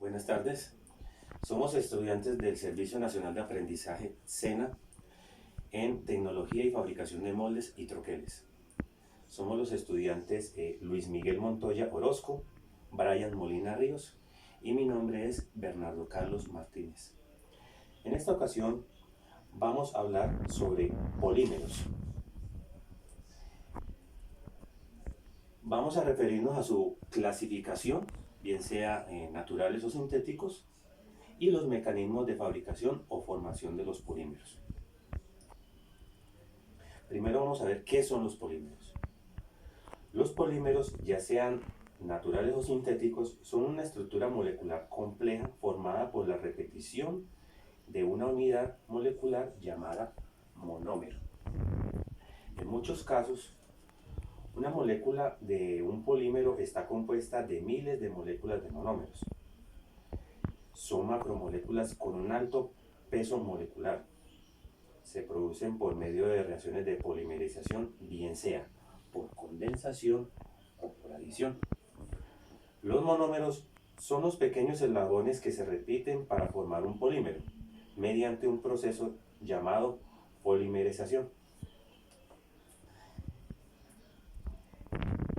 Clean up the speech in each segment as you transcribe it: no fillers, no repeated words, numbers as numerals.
Buenas tardes. Somos estudiantes del Servicio Nacional de Aprendizaje, SENA, en Tecnología y Fabricación de Moldes y Troqueles. Somos los estudiantes Luis Miguel Montoya Orozco, Brian Molina Ríos y mi nombre es Bernardo Carlos Martínez. En esta ocasión vamos a hablar sobre polímeros. Vamos a referirnos a su clasificación, bien sea naturales o sintéticos, y los mecanismos de fabricación o formación de los polímeros. Primero vamos a ver qué son los polímeros. Los polímeros, ya sean naturales o sintéticos, son una estructura molecular compleja formada por la repetición de una unidad molecular llamada monómero. En muchos casos, una molécula de un polímero está compuesta de miles de moléculas de monómeros. Son macromoléculas con un alto peso molecular. Se producen por medio de reacciones de polimerización, bien sea por condensación o por adición. Los monómeros son los pequeños eslabones que se repiten para formar un polímero mediante un proceso llamado polimerización.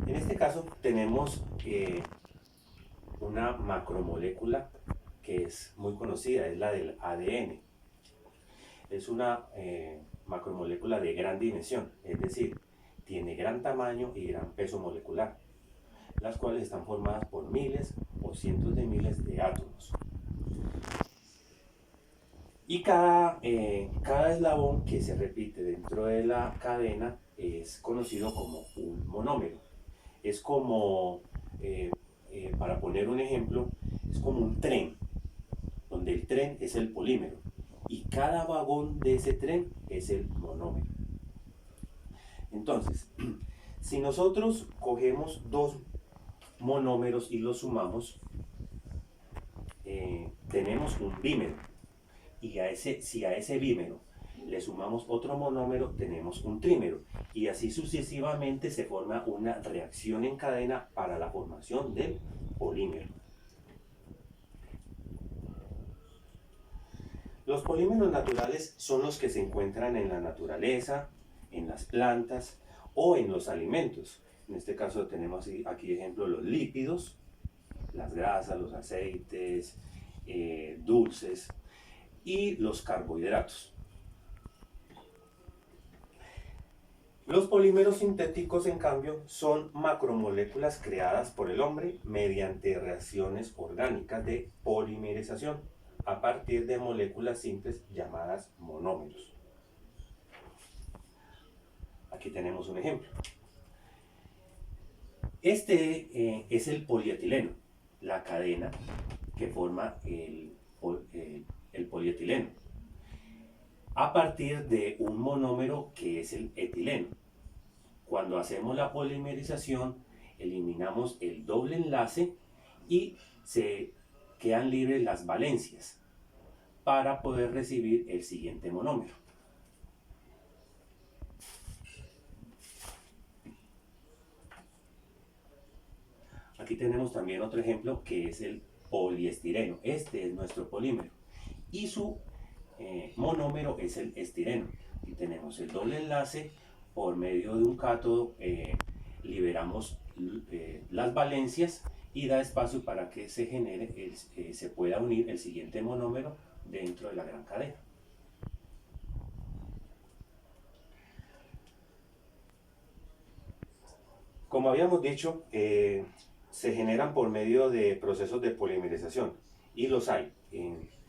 En este caso tenemos una macromolécula que es muy conocida, es la del ADN. Es una macromolécula de gran dimensión, es decir, tiene gran tamaño y gran peso molecular, las cuales están formadas por miles o cientos de miles de átomos. Y cada eslabón que se repite dentro de la cadena es conocido como un monómero. Es como, para poner un ejemplo, es como un tren, donde el tren es el polímero y cada vagón de ese tren es el monómero. Entonces, si nosotros cogemos dos monómeros y los sumamos, tenemos un dímero. Y si a ese dímero le sumamos otro monómero, tenemos un trímero. Y así sucesivamente se forma una reacción en cadena para la formación del polímero. Los polímeros naturales son los que se encuentran en la naturaleza, en las plantas o en los alimentos. En este caso tenemos aquí ejemplo los lípidos, las grasas, los aceites, dulces y los carbohidratos. Los polímeros sintéticos, en cambio, son macromoléculas creadas por el hombre mediante reacciones orgánicas de polimerización a partir de moléculas simples llamadas monómeros. Aquí tenemos un ejemplo. Este es el polietileno, la cadena que forma el polietileno, a partir de un monómero que es el etileno. Cuando hacemos la polimerización, eliminamos el doble enlace y se quedan libres las valencias para poder recibir el siguiente monómero. Aquí tenemos también otro ejemplo que es el poliestireno. Este es nuestro polímero y su monómero es el estireno. Y tenemos el doble enlace, por medio de un cátodo liberamos las valencias y da espacio para que se genere, se pueda unir el siguiente monómero dentro de la gran cadena. Como habíamos dicho, se generan por medio de procesos de polimerización y los hay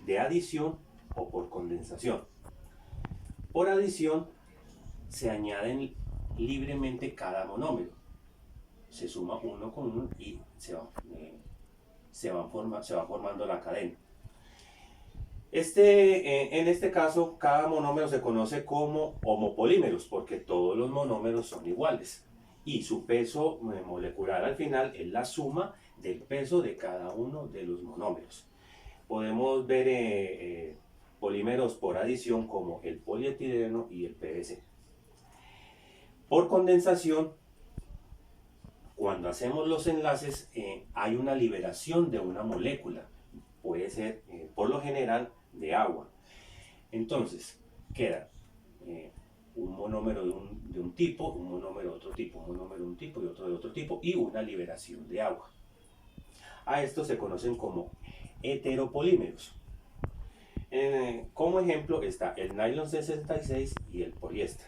de adición o por condensación. Por adición se añaden libremente cada monómero, se suma uno con uno y se va formando la cadena. En este caso, cada monómero se conoce como homopolímeros porque todos los monómeros son iguales y su peso molecular al final es la suma del peso de cada uno de los monómeros. Podemos ver polímeros por adición como el polietileno y el PVC. Por condensación, cuando hacemos los enlaces hay una liberación de una molécula puede ser, por lo general, de agua. Entonces, queda un monómero de un tipo, un monómero de otro tipo, un monómero de un tipo y otro de otro tipo, y una liberación de agua. A estos se conocen como heteropolímeros. Como ejemplo está el nylon 66 y el poliéster.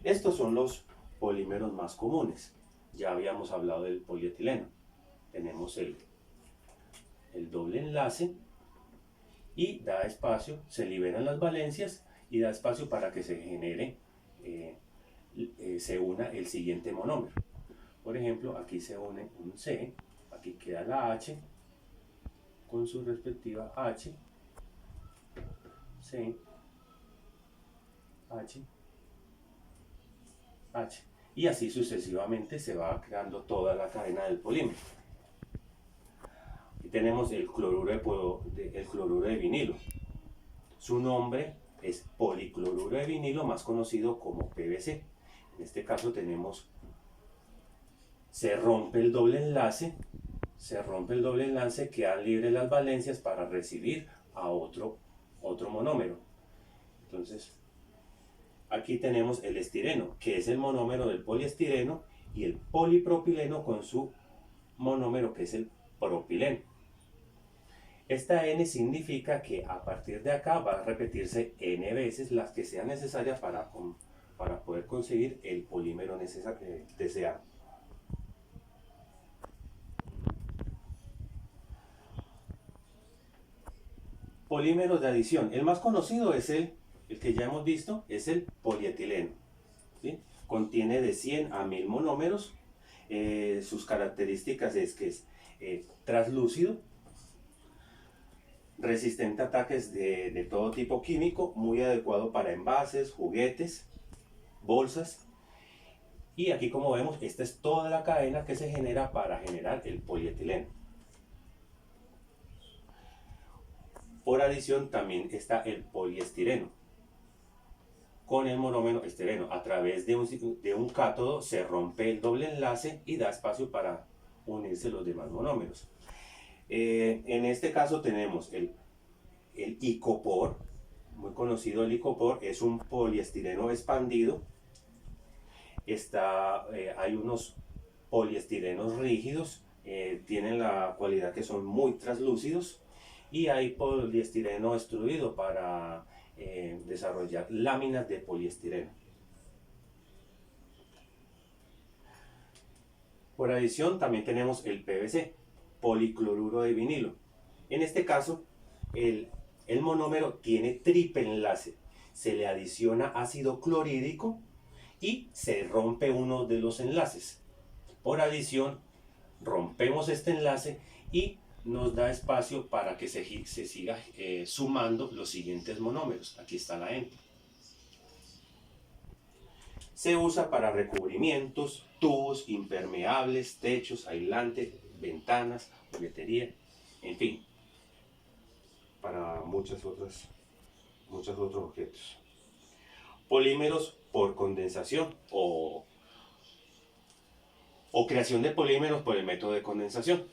Estos son los polímeros más comunes. Ya habíamos hablado del polietileno. Tenemos el doble enlace y da espacio, se liberan las valencias y da espacio para que se genere, se una el siguiente monómero. Por ejemplo, aquí se une un C, aquí queda la H con su respectiva H, C, H, H. Y así sucesivamente se va creando toda la cadena del polímero. Aquí tenemos el cloruro de vinilo. Su nombre es policloruro de vinilo, más conocido como PVC. En este caso tenemos, se rompe el doble enlace, quedan libres las valencias para recibir a otro monómero. Entonces, aquí tenemos el estireno, que es el monómero del poliestireno, y el polipropileno con su monómero, que es el propileno. Esta N significa que a partir de acá va a repetirse N veces las que sean necesarias para poder conseguir el polímero deseado. Polímeros de adición. El más conocido es el que ya hemos visto, es el polietileno. ¿Sí? Contiene de 100 a 1000 monómeros. Sus características es que es translúcido, resistente a ataques de todo tipo químico, muy adecuado para envases, juguetes, bolsas. Y aquí, como vemos, esta es toda la cadena que se genera para generar el polietileno. Por adición también está el poliestireno. Con el monómero estireno, a través de un cátodo se rompe el doble enlace y da espacio para unirse los demás monómeros. En este caso tenemos el icopor, muy conocido. El icopor es un poliestireno expandido. Hay unos poliestirenos rígidos, tienen la cualidad que son muy translúcidos, y hay poliestireno extruido para desarrollar láminas de poliestireno. Por adición también tenemos el PVC, policloruro de vinilo. En este caso, el monómero tiene triple enlace. Se le adiciona ácido clorhídrico y se rompe uno de los enlaces. Por adición, rompemos este enlace y nos da espacio para que se siga sumando los siguientes monómeros. Aquí está la N. Se usa para recubrimientos, tubos, impermeables, techos, aislantes, ventanas, boletería, en fin, para muchos otros objetos. Polímeros por condensación o creación de polímeros por el método de condensación.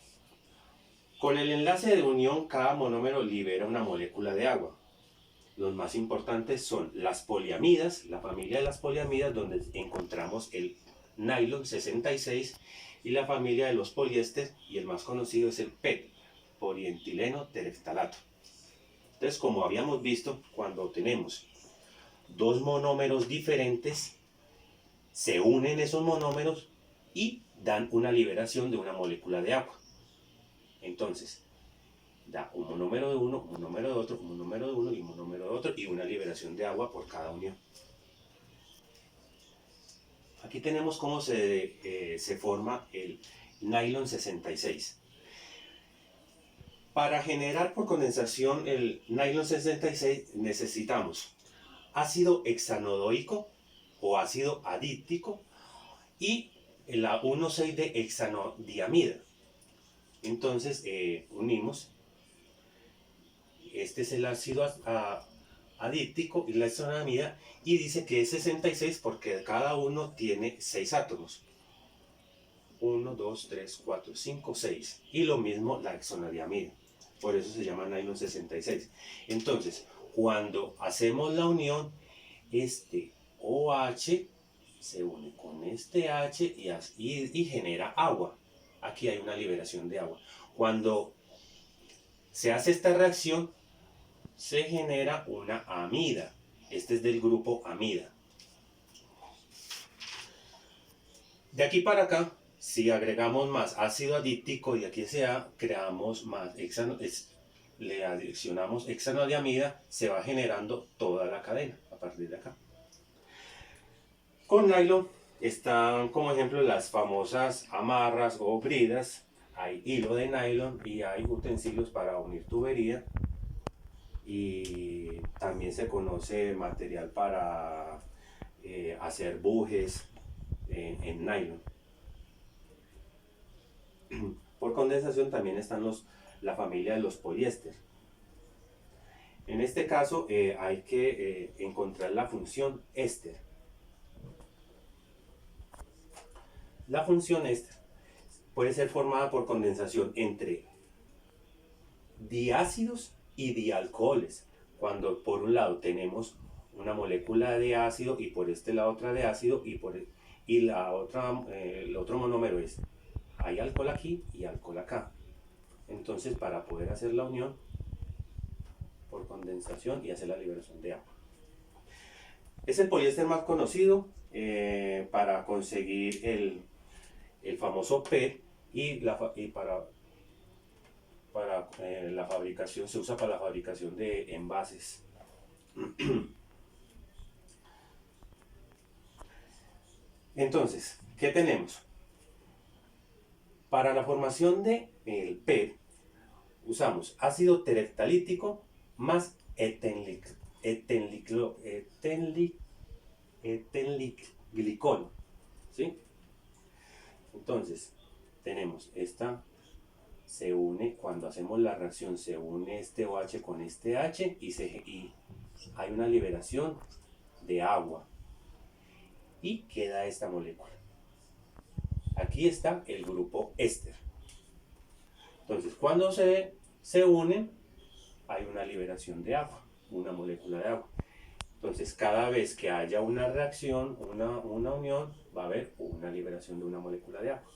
Con el enlace de unión, cada monómero libera una molécula de agua. Los más importantes son las poliamidas, la familia de las poliamidas, donde encontramos el nylon 66, y la familia de los poliéster, y el más conocido es el PET, polietileno tereftalato. Entonces, como habíamos visto, cuando tenemos dos monómeros diferentes, se unen esos monómeros y dan una liberación de una molécula de agua. Entonces, da un monómero de uno, un monómero de otro, un monómero de uno y un monómero de otro, y una liberación de agua por cada unión. Aquí tenemos cómo se forma el nylon 66. Para generar por condensación el nylon 66 necesitamos ácido hexanodoico o ácido adíptico y la 1,6 de hexanodiamida. Entonces unimos, este es el ácido adíptico y la hexanodiamida, y dice que es 66 porque cada uno tiene 6 átomos. 1, 2, 3, 4, 5, 6. Y lo mismo la hexanodiamida. Por eso se llama nylon 66. Entonces, cuando hacemos la unión, este OH se une con este H y genera agua. Aquí hay una liberación de agua. Cuando se hace esta reacción, se genera una amida. Este es del grupo amida. De aquí para acá, si agregamos más ácido adíptico y aquí creamos más le adicionamos hexanodiamida, se va generando toda la cadena a partir de acá. Con nylon están como ejemplo las famosas amarras o bridas. Hay hilo de nylon y hay utensilios para unir tubería. Y también se conoce material para hacer bujes en nylon. Por condensación también están la familia de los poliéster. En este caso hay que encontrar la función éster. La función éster puede ser formada por condensación entre diácidos y dialcoholes. Cuando por un lado tenemos una molécula de ácido y por este lado otra de ácido y el otro monómero es, hay alcohol aquí y alcohol acá. Entonces, para poder hacer la unión por condensación y hacer la liberación de agua. Es el poliéster más conocido para conseguir el famoso PET y para la fabricación, se usa para la fabricación de envases. Entonces, ¿qué tenemos? Para la formación del PET usamos ácido tereftalítico más etenliglicol, ¿sí? Entonces, tenemos esta, se une, cuando hacemos la reacción, se une este OH con este H y hay una liberación de agua y queda esta molécula. Aquí está el grupo éster. Entonces, cuando se unen, hay una liberación de agua, una molécula de agua. Entonces, cada vez que haya una reacción, una unión, va a haber una liberación de una molécula de agua.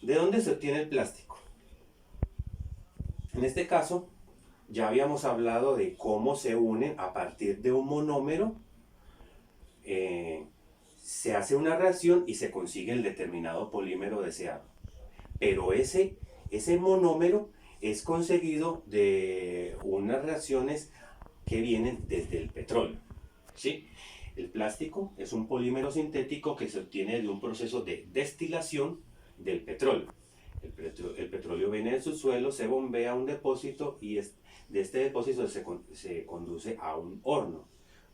¿De dónde se obtiene el plástico? En este caso, ya habíamos hablado de cómo se unen a partir de un monómero. Se hace una reacción y se consigue el determinado polímero deseado. Pero ese monómero es conseguido de unas reacciones que vienen desde el petróleo, ¿sí? El plástico es un polímero sintético que se obtiene de un proceso de destilación del petróleo. El petróleo viene del subsuelo, se bombea a un depósito y de este depósito se conduce a un horno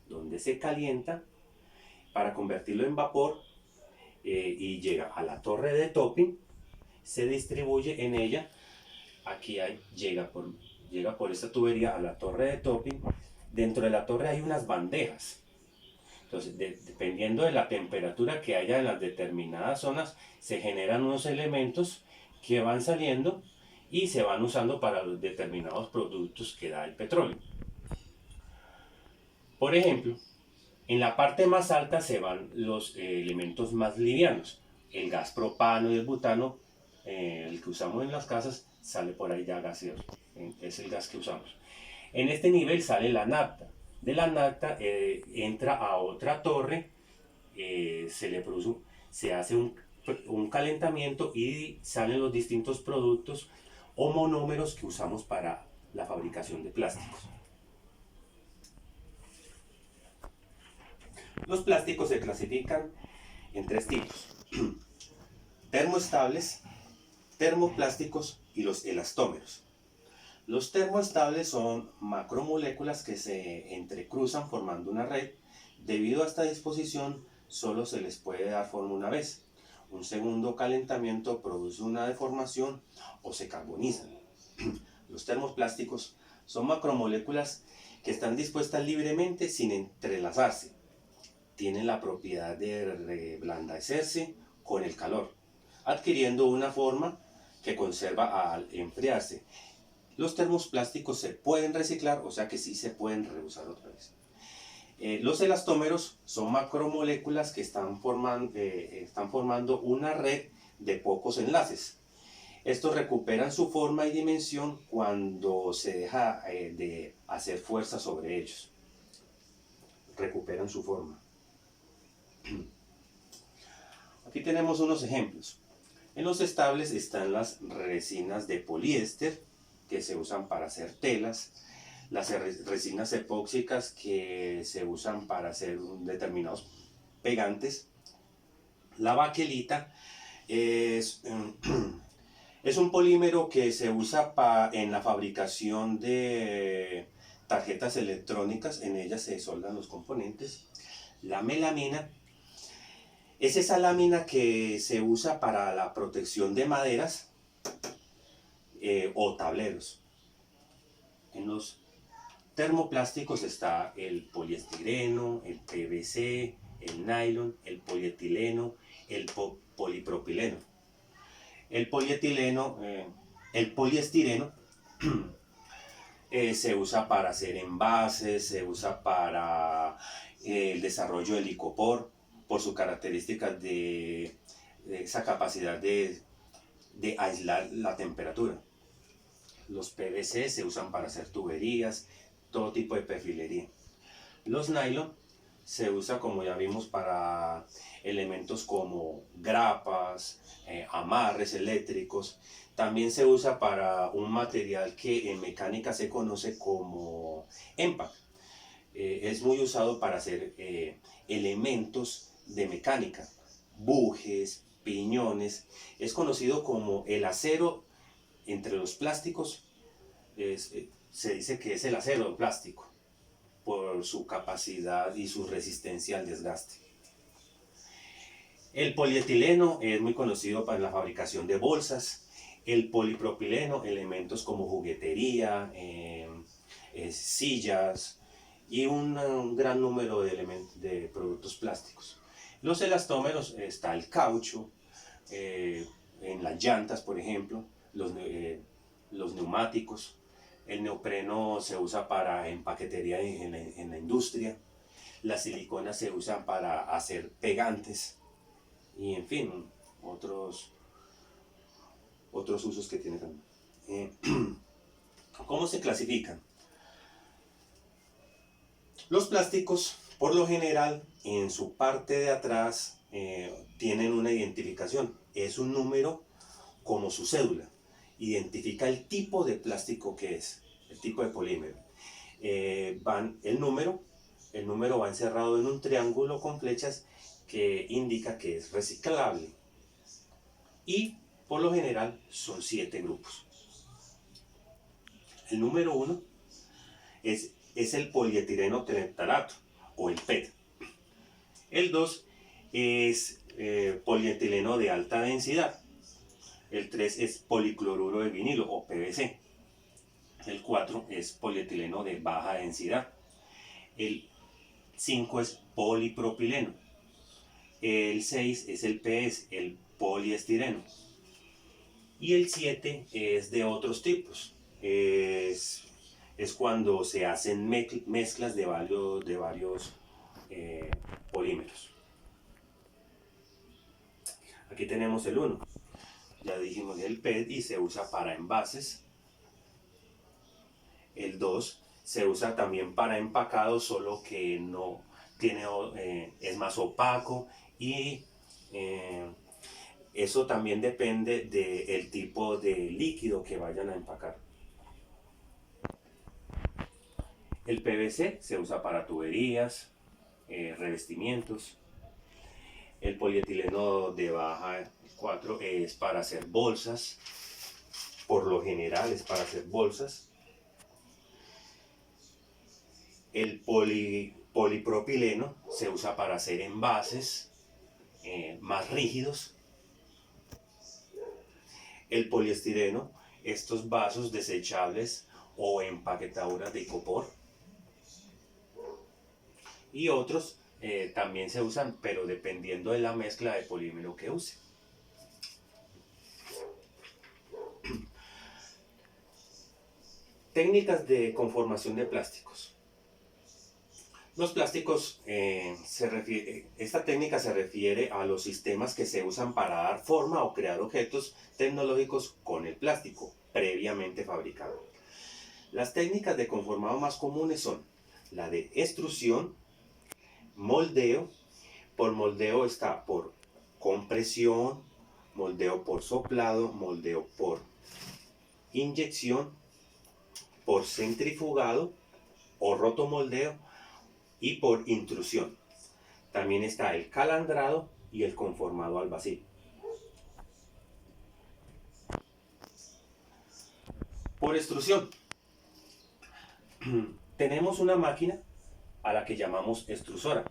donde se calienta para convertirlo en vapor y llega a la torre de topping, se distribuye en ella. Aquí llega por esta tubería a la torre de topping. Dentro de la torre hay unas bandejas. Entonces, dependiendo de la temperatura que haya en las determinadas zonas, se generan unos elementos que van saliendo y se van usando para los determinados productos que da el petróleo. Por ejemplo, en la parte más alta se van los elementos más livianos. El gas propano y el butano, el que usamos en las casas, sale por ahí ya gaseoso. Es el gas que usamos. En este nivel sale la nafta. De la nafta entra a otra torre, se hace un calentamiento y salen los distintos productos o monómeros que usamos para la fabricación de plásticos. Los plásticos se clasifican en tres tipos: termoestables, termoplásticos y los elastómeros. Los termoestables son macromoléculas que se entrecruzan formando una red. Debido a esta disposición, solo se les puede dar forma una vez. Un segundo calentamiento produce una deformación o se carbonizan. Los termoplásticos son macromoléculas que están dispuestas libremente sin entrelazarse. Tienen la propiedad de reblandecerse con el calor, adquiriendo una forma que conserva al enfriarse. Los termoplásticos se pueden reciclar, o sea que sí se pueden reusar otra vez. Los elastómeros son macromoléculas que están formando una red de pocos enlaces. Estos recuperan su forma y dimensión cuando se deja de hacer fuerza sobre ellos. Recuperan su forma. Aquí tenemos unos ejemplos. En los estables están las resinas de poliéster que se usan para hacer telas, las resinas epóxicas que se usan para hacer determinados pegantes. La baquelita es un polímero que se usa en la fabricación de tarjetas electrónicas, en ellas se soldan los componentes. La melamina es esa lámina que se usa para la protección de maderas o tableros. En los termoplásticos está el poliestireno, el PVC, el nylon, el polietileno, el polipropileno. El poliestireno se usa para hacer envases, se usa para el desarrollo del icopor, por sus características de esa capacidad de aislar la temperatura. Los PVC se usan para hacer tuberías, todo tipo de perfilería. Los nylon se usa, como ya vimos, para elementos como grapas, amarres eléctricos. También se usa para un material que en mecánica se conoce como EMPAC. Es muy usado para hacer elementos de mecánica, bujes, piñones. Es conocido como el acero entre los plásticos. Se dice que es el acero plástico por su capacidad y su resistencia al desgaste. El polietileno es muy conocido para la fabricación de bolsas. El polipropileno, elementos como juguetería, sillas y un gran número de productos plásticos. Los elastómeros, está el caucho, en las llantas, por ejemplo, los neumáticos. El neopreno se usa para empaquetería en la industria. Las siliconas se usan para hacer pegantes. Y en fin, otros usos que tiene también. ¿Cómo se clasifican? Los plásticos, por lo general, en su parte de atrás tienen una identificación. Es un número como su cédula. Identifica el tipo de plástico que es, el tipo de polímero. El número va encerrado en un triángulo con flechas que indica que es reciclable. Y por lo general son 7 grupos. El número 1 es el polietileno tereptalato o el PET. El 2 es polietileno de alta densidad. El 3 es policloruro de vinilo o PVC. El 4 es polietileno de baja densidad. El 5 es polipropileno. El 6 es el PS, el poliestireno. Y el 7 es de otros tipos. Es cuando se hacen mezclas de varios polímeros. Aquí tenemos el 1. Ya dijimos el PET y se usa para envases. El 2 se usa también para empacado, solo que no tiene, es más opaco y eso también depende del tipo de líquido que vayan a empacar. El PVC se usa para tuberías, revestimientos. El polietileno de baja 4 es para hacer bolsas. Por lo general es para hacer bolsas. El polipropileno se usa para hacer envases más rígidos. El poliestireno, estos vasos desechables o empaquetaduras de icopor. y otros también se usan, pero dependiendo de la mezcla de polímero que use. Técnicas de conformación de plásticos. Los plásticos, esta técnica se refiere a los sistemas que se usan para dar forma o crear objetos tecnológicos con el plástico previamente fabricado. Las técnicas de conformado más comunes son la de extrusión, moldeo. Por moldeo está por compresión, moldeo por soplado, moldeo por inyección, por centrifugado o rotomoldeo y por intrusión. También está el calandrado y el conformado al vacío. Por extrusión, tenemos una máquina a la que llamamos extrusora.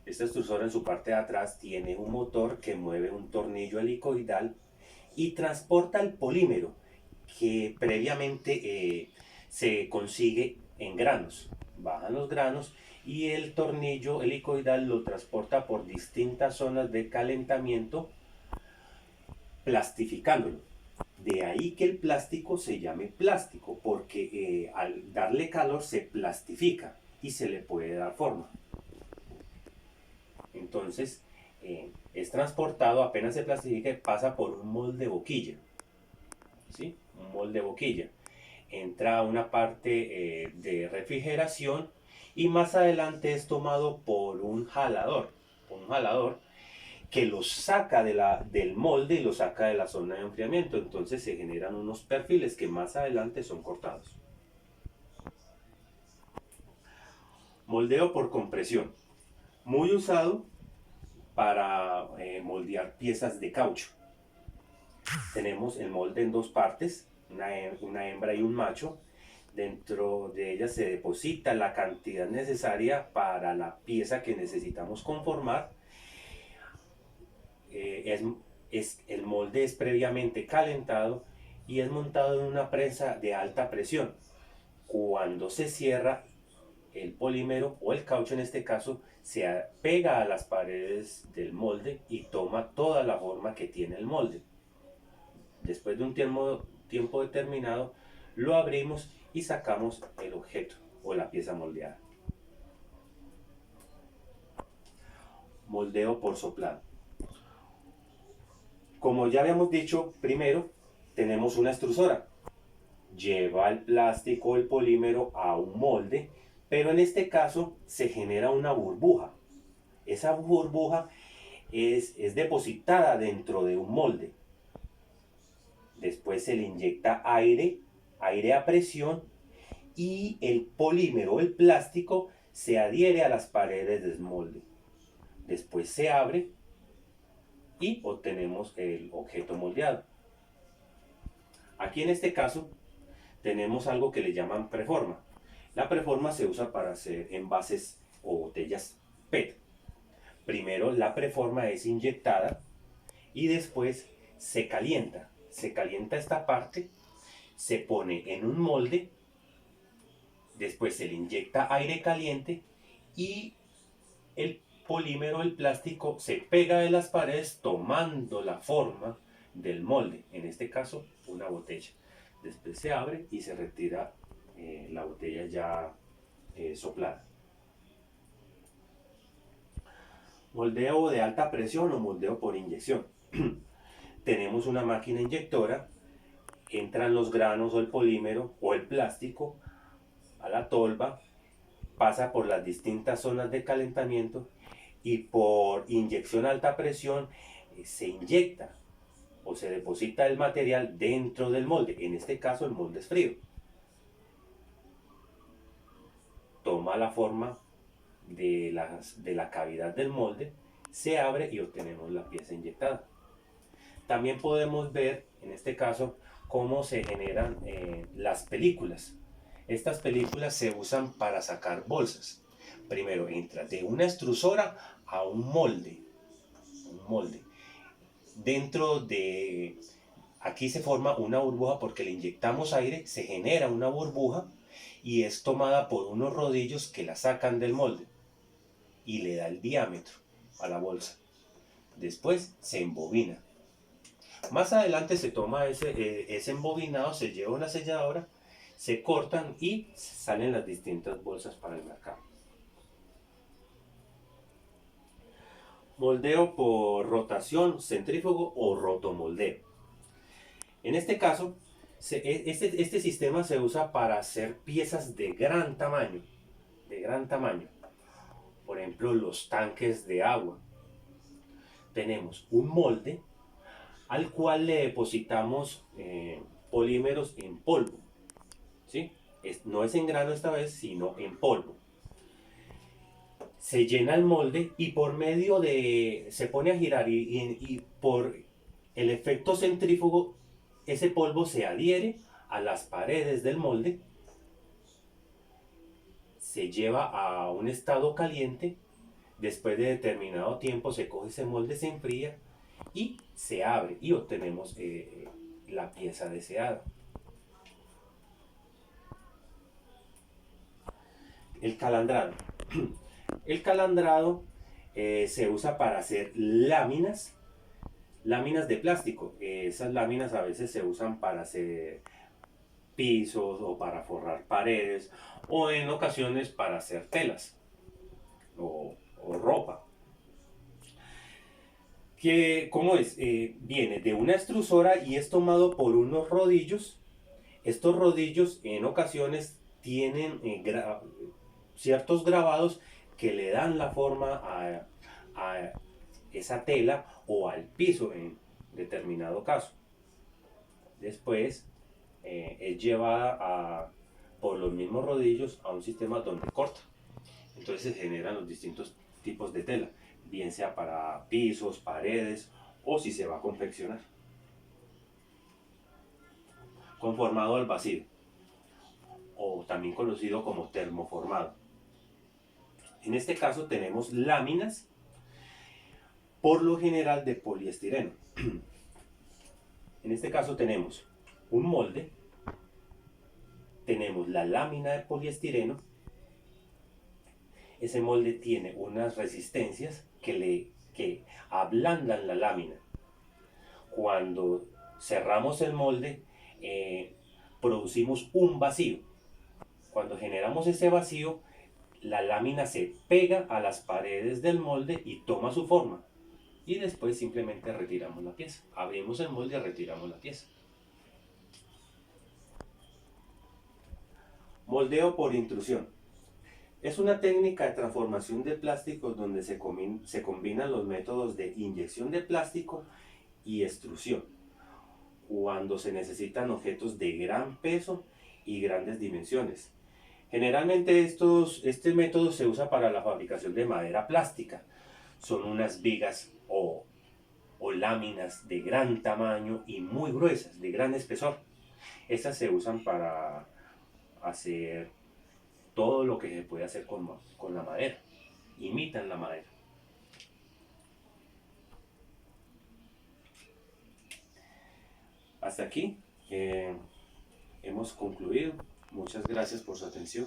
Esta extrusora en su parte de atrás tiene un motor que mueve un tornillo helicoidal y transporta el polímero que previamente se consigue en granos. Bajan los granos y el tornillo helicoidal lo transporta por distintas zonas de calentamiento, plastificándolo. De ahí que el plástico se llame plástico, porque al darle calor se plastifica y se le puede dar forma. Entonces es transportado, apenas se plastifica, pasa por un molde boquilla. ¿Sí? Un molde boquilla. Entra a una parte de refrigeración y más adelante es tomado por un jalador que lo saca del molde y lo saca de la zona de enfriamiento. Entonces se generan unos perfiles que más adelante son cortados. Moldeo por compresión. Muy usado para moldear piezas de caucho. Tenemos el molde en dos partes, una hembra y un macho. Dentro de ella se deposita la cantidad necesaria para la pieza que necesitamos conformar. El molde es previamente calentado y es montado en una prensa de alta presión. Cuando se cierra, el polímero o el caucho en este caso se pega a las paredes del molde y toma toda la forma que tiene el molde. Después de un tiempo determinado lo abrimos y sacamos el objeto o la pieza moldeada. Moldeo por soplado. Como ya habíamos dicho, primero tenemos una extrusora. Lleva el plástico, el polímero a un molde, pero en este caso se genera una burbuja. Esa burbuja es depositada dentro de un molde. Después se le inyecta aire a presión y el polímero, el plástico, se adhiere a las paredes del molde. Después se abre y obtenemos el objeto moldeado. Aquí en este caso tenemos algo que le llaman preforma. La preforma se usa para hacer envases o botellas PET. Primero la preforma es inyectada y después se calienta. Se calienta esta parte, se pone en un molde, después se le inyecta aire caliente y el polímero, el plástico, se pega de las paredes tomando la forma del molde, en este caso una botella. Después se abre y se retira la botella ya soplada. Moldeo de alta presión o moldeo por inyección. Tenemos una máquina inyectora, entran los granos o el polímero o el plástico a la tolva, pasa por las distintas zonas de calentamiento y por inyección a alta presión se inyecta o se deposita el material dentro del molde. En este caso el molde es frío. Toma la forma de la cavidad del molde, se abre y obtenemos la pieza inyectada. También podemos ver en este caso cómo se generan las películas. Estas películas se usan para sacar bolsas. Primero entra de una extrusora a un molde. Dentro de aquí se forma una burbuja porque le inyectamos aire, se genera una burbuja y es tomada por unos rodillos que la sacan del molde. y le da el diámetro a la bolsa. Después se embobina. Más adelante se toma ese embobinado, se lleva a una selladora, se cortan y salen las distintas bolsas para el mercado. Moldeo por rotación, centrífugo o rotomoldeo. En este caso, este sistema se usa para hacer piezas de gran tamaño. Por ejemplo, los tanques de agua. Tenemos un molde al cual le depositamos polímeros en polvo. ¿Sí? No es en grano esta vez, sino en polvo. Se llena el molde y por medio de... se pone a girar y por el efecto centrífugo, ese polvo se adhiere a las paredes del molde, se lleva a un estado caliente, después de determinado tiempo se coge ese molde, se enfría y se abre y obtenemos la pieza deseada. El calandrado. El calandrado se usa para hacer láminas de plástico. Esas láminas a veces se usan para hacer pisos o para forrar paredes o en ocasiones para hacer telas o ropa. ¿Cómo es? Viene de una extrusora y es tomado por unos rodillos. Estos rodillos en ocasiones tienen ciertos grabados que le dan la forma a esa tela o al piso en determinado caso. Después es llevada por los mismos rodillos a un sistema donde corta. Entonces se generan los distintos tipos de tela, bien sea para pisos, paredes o si se va a confeccionar. Conformado al vacío, o también conocido como termoformado. En este caso tenemos láminas, por lo general de poliestireno. En este caso tenemos un molde, tenemos la lámina de poliestireno. Ese molde tiene unas resistencias que ablandan la lámina. Cuando cerramos el molde, producimos un vacío. Cuando generamos ese vacío, la lámina se pega a las paredes del molde y toma su forma. Y después simplemente retiramos la pieza. Abrimos el molde y retiramos la pieza. Moldeo por intrusión. Es una técnica de transformación de plásticos donde se combinan los métodos de inyección de plástico y extrusión, cuando se necesitan objetos de gran peso y grandes dimensiones. Generalmente este método se usa para la fabricación de madera plástica. Son unas vigas o láminas de gran tamaño y muy gruesas, de gran espesor. Estas se usan para hacer todo lo que se puede hacer con la madera. Imitan la madera. Hasta aquí hemos concluido. Muchas gracias por su atención.